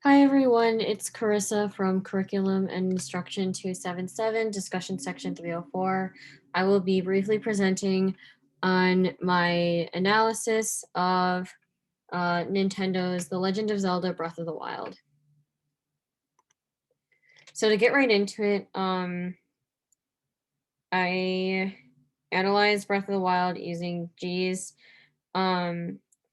Hi everyone, it's Carissa from Curriculum and Instruction 277, Discussion Section 304. I will be briefly presenting on my analysis of Nintendo's The Legend of Zelda Breath of the Wild. So to get right into it, I analyzed Breath of the Wild using G's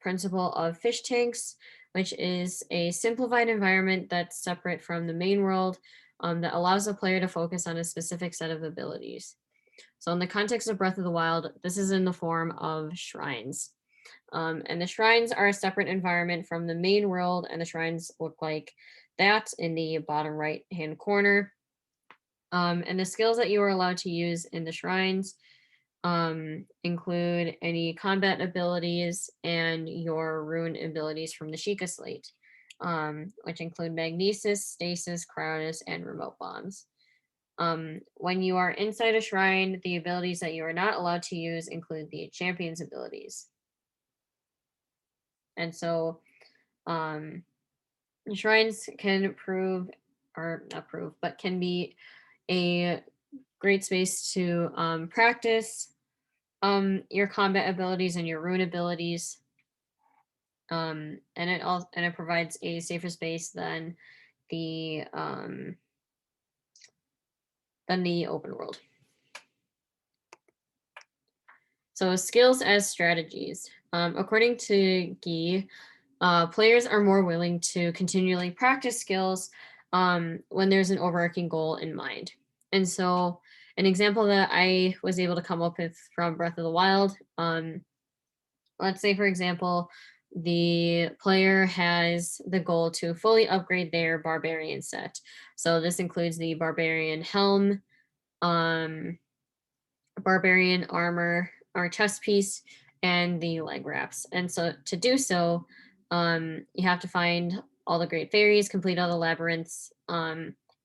principle of fish tanks, which is a simplified environment that's separate from the main world that allows the player to focus on a specific set of abilities. So in the context of Breath of the Wild, this is in the form of shrines. And the shrines are a separate environment from the main world, and the shrines look like that in the bottom right-hand corner. And the skills that you are allowed to use in the shrines include any combat abilities and your rune abilities from the Sheikah Slate, which include Magnesis, Stasis, Cryonis, and Remote Bombs. When you are inside a shrine, the abilities that you are not allowed to use include the champion's abilities. And so shrines can prove, or not prove, but can be a great space to practice your combat abilities and your rune abilities. And it provides a safer space than the open world. So skills as strategies. According to Guy, players are more willing to continually practice skills when there's an overarching goal in mind. And so an example that I was able to come up with from Breath of the Wild, let's say, for example, the player has the goal to fully upgrade their barbarian set. So this includes the barbarian helm, barbarian armor or chest piece, and the leg wraps. And so to do so, you have to find all the great fairies, complete all the labyrinths,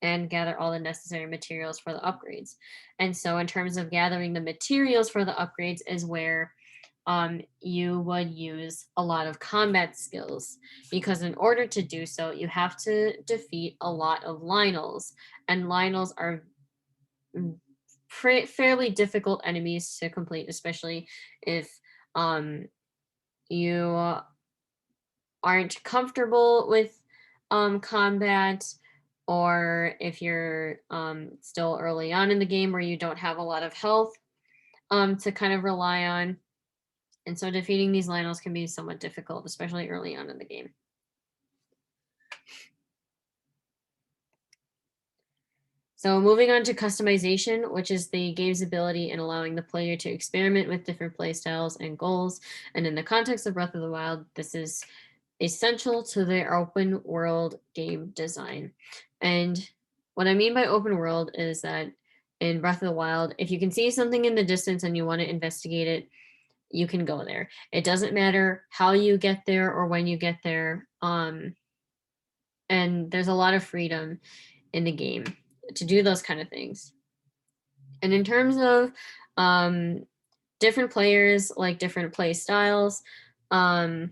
and gather all the necessary materials for the upgrades. And so in terms of gathering the materials for the upgrades is where you would use a lot of combat skills, because in order to do so, you have to defeat a lot of Lynels, and Lynels are fairly difficult enemies to complete, especially if you aren't comfortable with combat, or if you're still early on in the game where you don't have a lot of health to kind of rely on. And so defeating these Lynels can be somewhat difficult, especially early on in the game. So moving on to customization, which is the game's ability in allowing the player to experiment with different playstyles and goals. And in the context of Breath of the Wild, this is essential to their open world game design. And what I mean by open world is that in Breath of the Wild, if you can see something in the distance and you want to investigate it, you can go there. It doesn't matter how you get there or when you get there. And there's a lot of freedom in the game to do those kind of things. And in terms of different players like different play styles or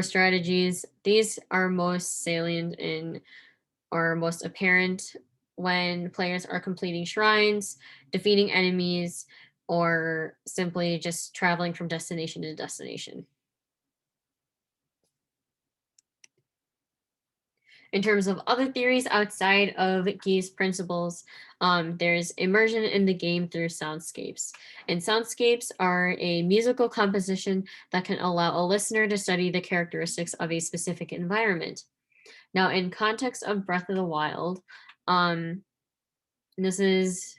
strategies, these are most salient in or most apparent when players are completing shrines, defeating enemies, or simply just traveling from destination to destination. In terms of other theories outside of Guy's principles, there's immersion in the game through soundscapes. And soundscapes are a musical composition that can allow a listener to study the characteristics of a specific environment. Now, in context of Breath of the Wild, this is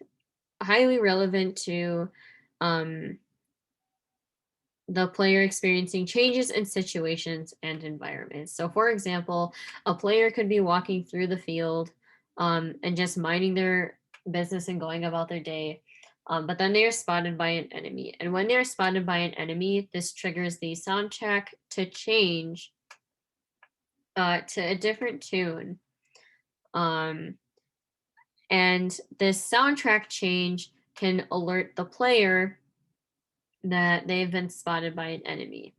highly relevant to the player experiencing changes in situations and environments. So for example, a player could be walking through the field and just minding their business and going about their day. But then they are spotted by an enemy. And when they're spotted by an enemy, this triggers the soundtrack to change to a different tune. And this soundtrack change can alert the player that they've been spotted by an enemy.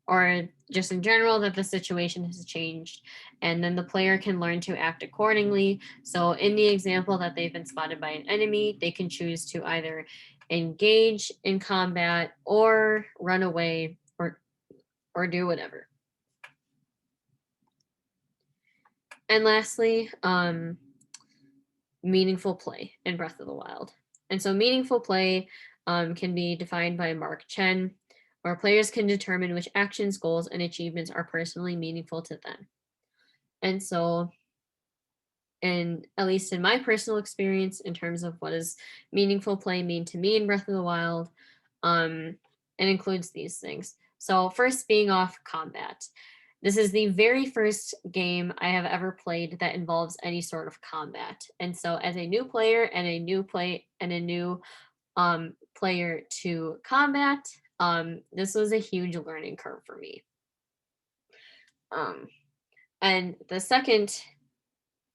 or just in general that the situation has changed, and then the player can learn to act accordingly. So in the example that they've been spotted by an enemy, they can choose to either engage in combat or run away or do whatever. And lastly, meaningful play in Breath of the Wild. And so meaningful play can be defined by Mark Chen, where players can determine which actions, goals, and achievements are personally meaningful to them. And so, and at least in my personal experience, in terms of what does meaningful play mean to me in Breath of the Wild, it includes these things. So, first, being off combat. This is the very first game I have ever played that involves any sort of combat. And so, as a new player and a new player to combat, this was a huge learning curve for me. Um, and the second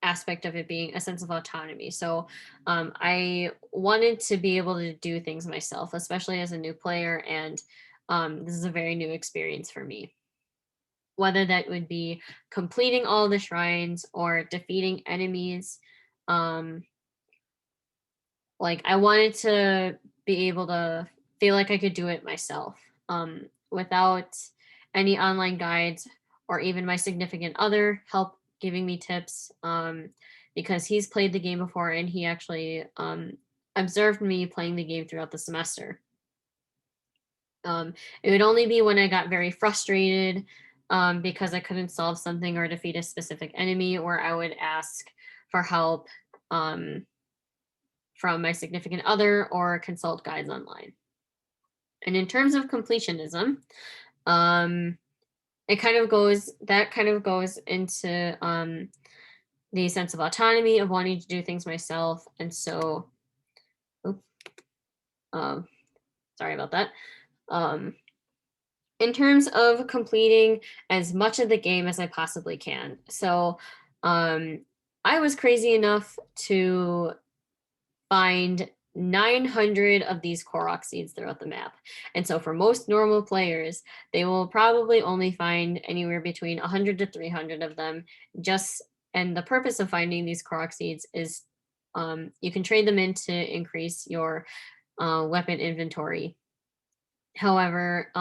aspect of it being a sense of autonomy. So I wanted to be able to do things myself, especially as a new player. And this is a very new experience for me. Whether that would be completing all the shrines or defeating enemies. Um, like I wanted to be able to feel like I could do it myself without any online guides or even my significant other help giving me tips because he's played the game before and he actually observed me playing the game throughout the semester. It would only be when I got very frustrated because I couldn't solve something or defeat a specific enemy, where I would ask for help from my significant other or consult guides online. And in terms of completionism, um, that kind of goes into the sense of autonomy of wanting to do things myself. And so, oop, um, sorry about that. Um, in terms of completing as much of the game as I possibly can. So, um, I was crazy enough to find 900 of these Korok seeds throughout the map. And so for most normal players, they will probably only find anywhere between 100 to 300 of them. Just and the purpose of finding these Korok seeds is you can trade them in to increase your weapon inventory. However,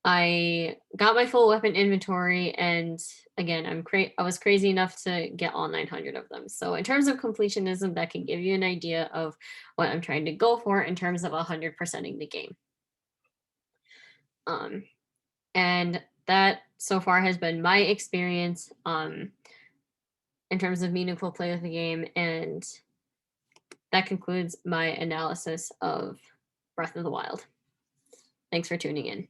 I got my full weapon inventory, and again, I was crazy enough to get all 900 of them. So in terms of completionism, that can give you an idea of what I'm trying to go for in terms of 100%ing the game. Um, and that so far has been my experience in terms of meaningful play with the game, and that concludes my analysis of Breath of the Wild. Thanks for tuning in.